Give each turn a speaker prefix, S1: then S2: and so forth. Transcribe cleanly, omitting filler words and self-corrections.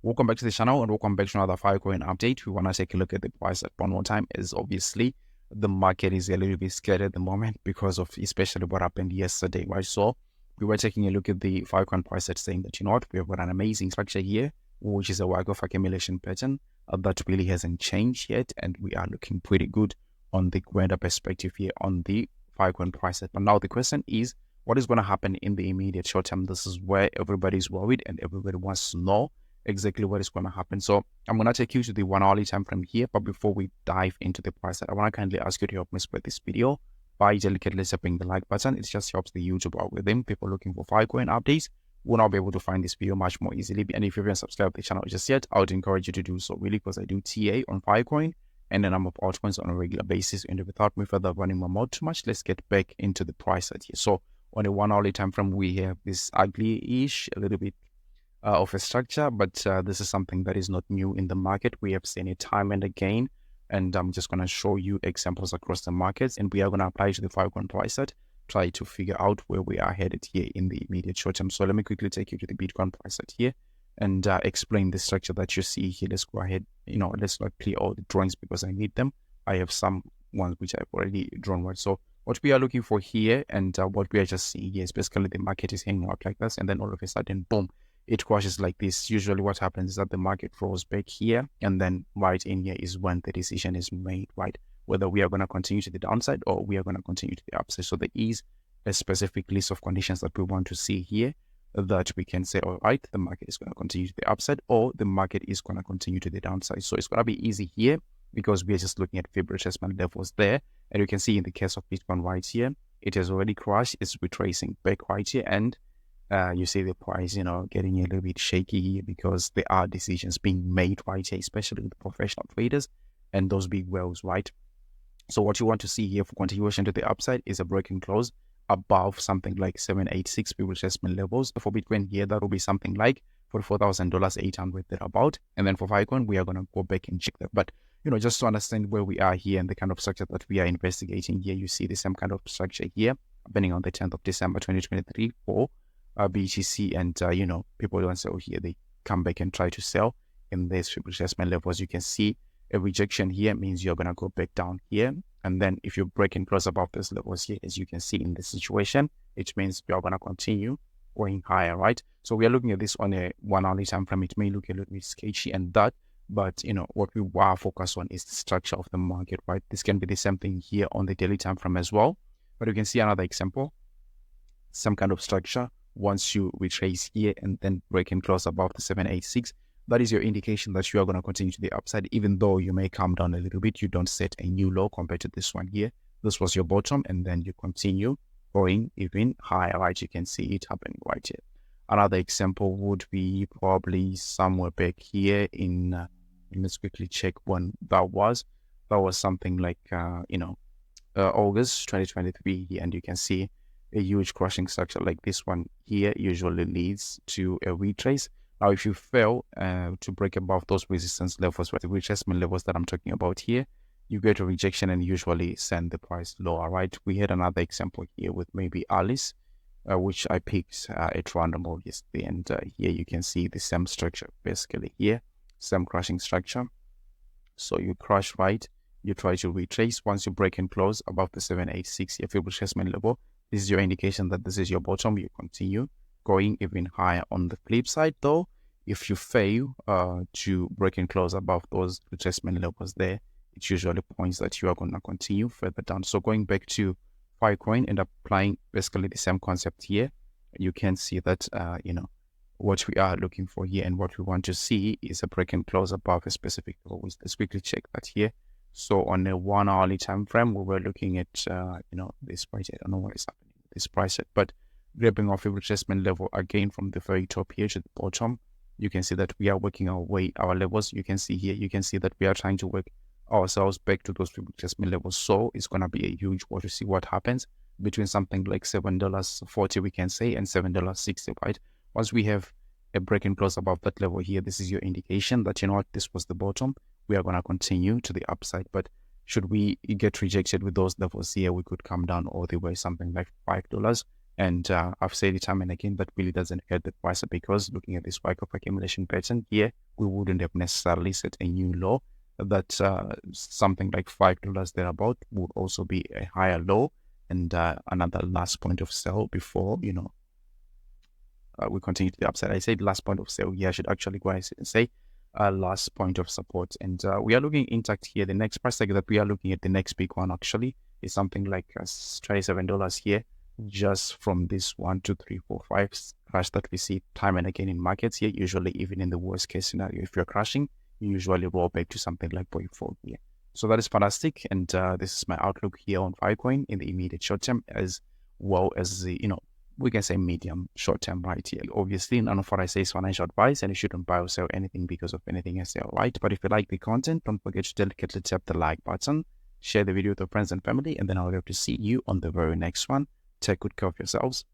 S1: Welcome back to the channel and welcome back to another Filecoin update. We want to take a look at the price at one more time, as obviously the market is a little bit scared at the moment because of especially what happened yesterday, right? So we were taking a look at the Filecoin price at saying that, you know what, we have got an amazing structure here, which is a wag of accumulation pattern that really hasn't changed yet, and we are looking pretty good on the grander perspective here on the Filecoin price. But now the question is, what is going to happen in the immediate short term? This is where everybody's worried and everybody wants to know exactly what is going to happen. So I'm going to take you to the 1 hourly time frame here. But before we dive into the price, I want to kindly ask you to help me spread this video by delicately tapping the like button. It just helps the YouTube algorithm. People looking for Filecoin updates will now be able to find this video much more easily. And if you haven't subscribed to the channel just yet, I would encourage you to do so, really, because I do TA on Filecoin and a number of altcoins on a regular basis. And without me further running my mouth too much, let's get back into the price at here. So on a 1 hourly time frame, we have this ugly-ish, a little bit of a structure, but this is something that is not new in the market. We have seen it time and again, and I'm just going to show you examples across the markets, and we are going to apply to the Filecoin price set, try to figure out where we are headed here in the immediate short term. So let me quickly take you to the Bitcoin price set here and explain the structure that you see here. Let's go ahead, let's not clear all the drawings because I need them. I have some ones which I've already drawn right. So what we are looking for here and what we are just seeing here is basically the market is hanging out like this, and then all of a sudden, boom, it crashes like this. Usually what happens is that the market rolls back here, and then right in here is when the decision is made, right? Whether we are going to continue to the downside or we are going to continue to the upside. So there is a specific list of conditions that we want to see here that we can say, all right, the market is going to continue to the upside or the market is going to continue to the downside. So it's going to be easy here because we are just looking at Fibonacci retracement levels there. And you can see in the case of Bitcoin right here, it has already crashed. It's retracing back right here, and you see the price, getting a little bit shaky here because there are decisions being made right here, especially with professional traders and those big whales, right? So what you want to see here for continuation to the upside is a breaking close above something like 786 Fibonacci retracement levels. For Bitcoin here, that will be something like $44,800 thereabout. And then for Filecoin, we are going to go back and check that. But just to understand where we are here and the kind of structure that we are investigating here, you see the same kind of structure here happening on the 10th of December 2023 for BTC, and people don't say, oh, here they come back and try to sell in this Fibonacci retracement levels. You can see a rejection here means you're going to go back down here, and then if you break and close above these levels here, as you can see in this situation, it means you're going to continue going higher, right? So we are looking at this on a 1 hourly time frame. It may look a little bit sketchy and that, but what we are focused on is the structure of the market, right? This can be the same thing here on the daily time frame as well, but you can see another example, some kind of structure. Once you retrace here and then break and close above the 786, that is your indication that you are going to continue to the upside. Even though you may come down a little bit, you don't set a new low compared to this one here. This was your bottom, and then you continue going even higher, right? You can see it happening right here. Another example would be probably somewhere back here in let's quickly check when that was something like August 2023 here, and you can see a huge crushing structure like this one here usually leads to a retrace. Now, if you fail to break above those resistance levels, the retracement levels that I'm talking about here, you get a rejection and usually send the price lower, right? We had another example here with maybe Alice, which I picked at random obviously, and here you can see the same structure basically here, same crushing structure. So you crush right, you try to retrace. Once you break and close above the 786 here Fibonacci retracement level, this is your indication that this is your bottom. You continue going even higher. On the flip side though, if you fail to break and close above those retracement levels there, it usually points that you are going to continue further down. So going back to Filecoin and applying basically the same concept here, you can see that what we are looking for here and what we want to see is a break and close above a specific level. Let's quickly check that here. So on a 1 hourly time frame, we were looking at this price. I don't know what is happening with this price set, but grabbing off a retracement level again from the very top here to the bottom, you can see that we are working our way, our levels. You can see here, you can see that we are trying to work ourselves back to those retracement levels. So it's going to be a huge watch to see what happens between something like $7.40 we can say and $7.60, right? Once we have a break and close above that level here, this is your indication that this was the bottom. We are going to continue to the upside, but should we get rejected with those levels here, we could come down all the way something like $5. And I've said it time and again, that really doesn't hurt the price, because looking at this spike of accumulation pattern here, we wouldn't have necessarily set a new low. That something like $5 thereabout would also be a higher low, and another last point of sell before we continue to the upside. I said last point of sale. Yeah, I should actually go ahead and say last point of support. And we are looking intact here. The next price tag that we are looking at, the next big one actually, is something like $27 here, just from this 1, 2, 3, 4, 5 crash that we see time and again in markets here. Usually, even in the worst case scenario, if you're crashing, you usually roll back to something like 0.4 here. So that is fantastic. And this is my outlook here on Filecoin in the immediate short term, as well as the, we can say medium short term right here. Obviously, none of what I say is financial advice, and you shouldn't buy or sell anything because of anything I say, all right? But if you like the content, don't forget to delicately tap the like button, share the video with your friends and family, and then I'll hope to see you on the very next one. Take good care of yourselves.